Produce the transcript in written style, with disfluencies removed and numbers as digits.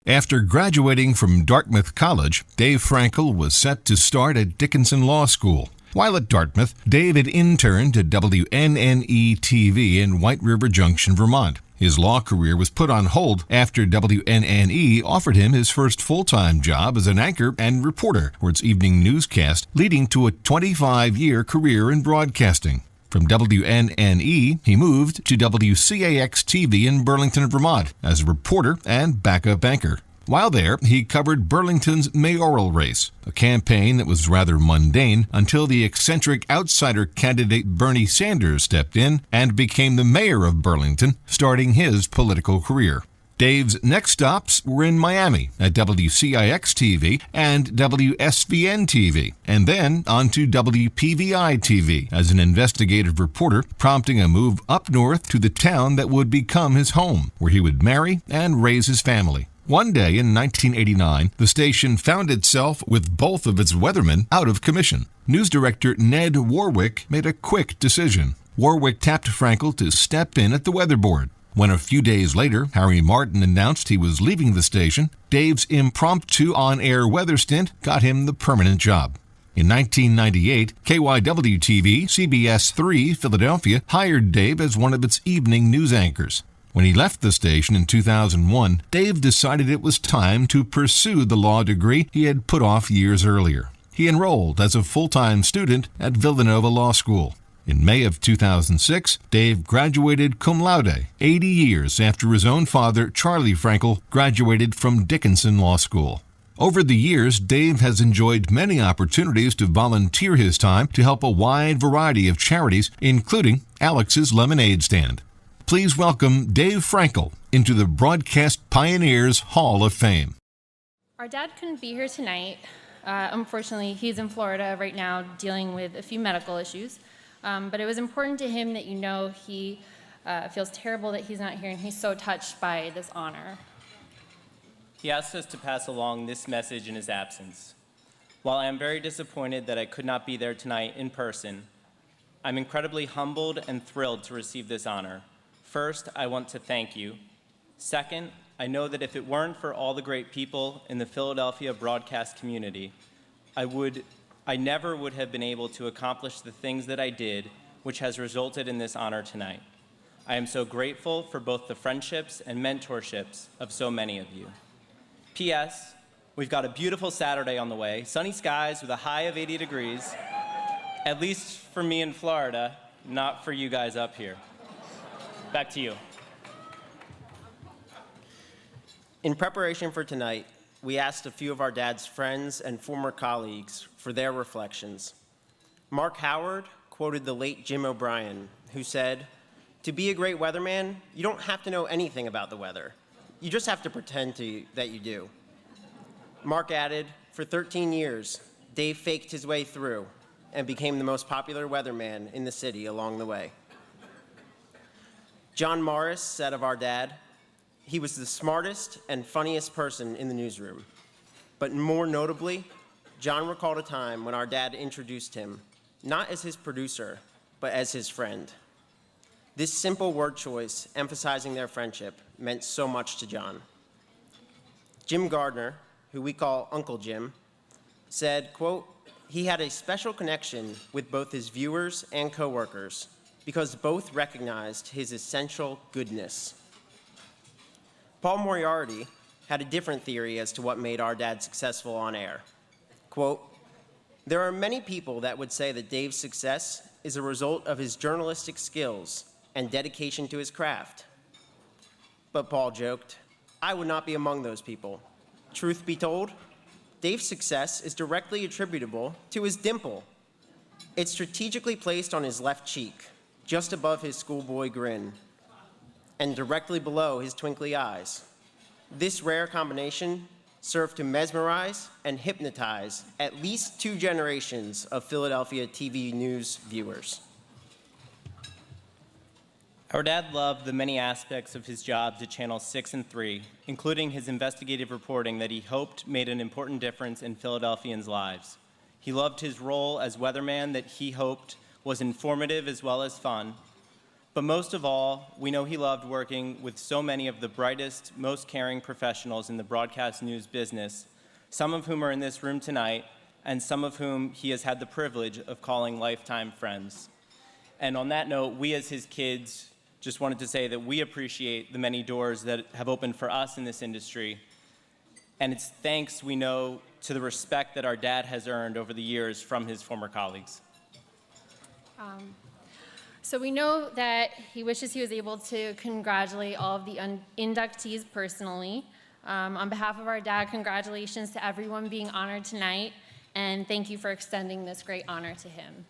After graduating from Dartmouth College, Dave Frankel was set to start at Dickinson Law School. While at Dartmouth, Dave had interned at WNNE-TV in White River Junction, Vermont. His law career was put on hold after WNNE offered him his first full-time job as an anchor and reporter for its evening newscast, leading to a 25-year career in broadcasting. From WNNE, he moved to WCAX-TV in Burlington, Vermont, as a reporter and backup anchor. While there, he covered Burlington's mayoral race, a campaign that was rather mundane until the eccentric outsider candidate Bernie Sanders stepped in and became the mayor of Burlington, starting his political career. Dave's next stops were in Miami at WCIX-TV and WSVN-TV, and then on to WPVI-TV as an investigative reporter, prompting a move up north to the town that would become his home, where he would marry and raise his family. One day in 1989, the station found itself with both of its weathermen out of commission. News director Ned Warwick made a quick decision. Warwick tapped Frankel to step in at the weather board. When a few days later, Harry Martin announced he was leaving the station, Dave's impromptu on-air weather stint got him the permanent job. In 1998, KYW-TV, CBS 3 Philadelphia, hired Dave as one of its evening news anchors. When he left the station in 2001, Dave decided it was time to pursue the law degree he had put off years earlier. He enrolled as a full-time student at Villanova Law School. In May of 2006, Dave graduated cum laude, 80 years after his own father, Charlie Frankel, graduated from Dickinson Law School. Over the years, Dave has enjoyed many opportunities to volunteer his time to help a wide variety of charities, including Alex's Lemonade Stand. Please welcome Dave Frankel into the Broadcast Pioneers Hall of Fame. Our dad couldn't be here tonight. Unfortunately, he's in Florida right now dealing with a few medical issues. But it was important to him that you know he feels terrible that he's not here, and he's so touched by this honor. He asked us to pass along this message in his absence. While I am very disappointed that I could not be there tonight in person, I'm incredibly humbled and thrilled to receive this honor. First, I want to thank you. Second, I know that if it weren't for all the great people in the Philadelphia broadcast community, I never would have been able to accomplish the things that I did, which has resulted in this honor tonight. I am so grateful for both the friendships and mentorships of so many of you. P.S. We've got a beautiful Saturday on the way, sunny skies with a high of 80 degrees, at least for me in Florida, not for you guys up here. Back to you. In preparation for tonight, we asked a few of our dad's friends and former colleagues for their reflections. Mark Howard quoted the late Jim O'Brien, who said, "To be a great weatherman, you don't have to know anything about the weather. You just have to pretend that you do." Mark added, "For 13 years, Dave faked his way through and became the most popular weatherman in the city along the way." John Morris said of our dad, "He was the smartest and funniest person in the newsroom." But more notably, John recalled a time when our dad introduced him, not as his producer, but as his friend. This simple word choice, emphasizing their friendship, meant so much to John. Jim Gardner, who we call Uncle Jim, said, quote, "He had a special connection with both his viewers and coworkers because both recognized his essential goodness." Paul Moriarty had a different theory as to what made our dad successful on air. Quote, "There are many people that would say that Dave's success is a result of his journalistic skills and dedication to his craft." But Paul joked, "I would not be among those people. Truth be told, Dave's success is directly attributable to his dimple. It's strategically placed on his left cheek, just above his schoolboy grin, and directly below his twinkly eyes. This rare combination served to mesmerize and hypnotize at least 2 generations of Philadelphia TV news viewers." Our dad loved the many aspects of his jobs at Channel 6 and 3, including his investigative reporting that he hoped made an important difference in Philadelphians' lives. He loved his role as weatherman that he hoped was informative as well as fun. But most of all, we know he loved working with so many of the brightest, most caring professionals in the broadcast news business, some of whom are in this room tonight, and some of whom he has had the privilege of calling lifetime friends. And on that note, we as his kids just wanted to say that we appreciate the many doors that have opened for us in this industry. And it's thanks, we know, to the respect that our dad has earned over the years from his former colleagues. So we know that he wishes he was able to congratulate all of the inductees personally. On behalf of our dad, congratulations to everyone being honored tonight, and thank you for extending this great honor to him.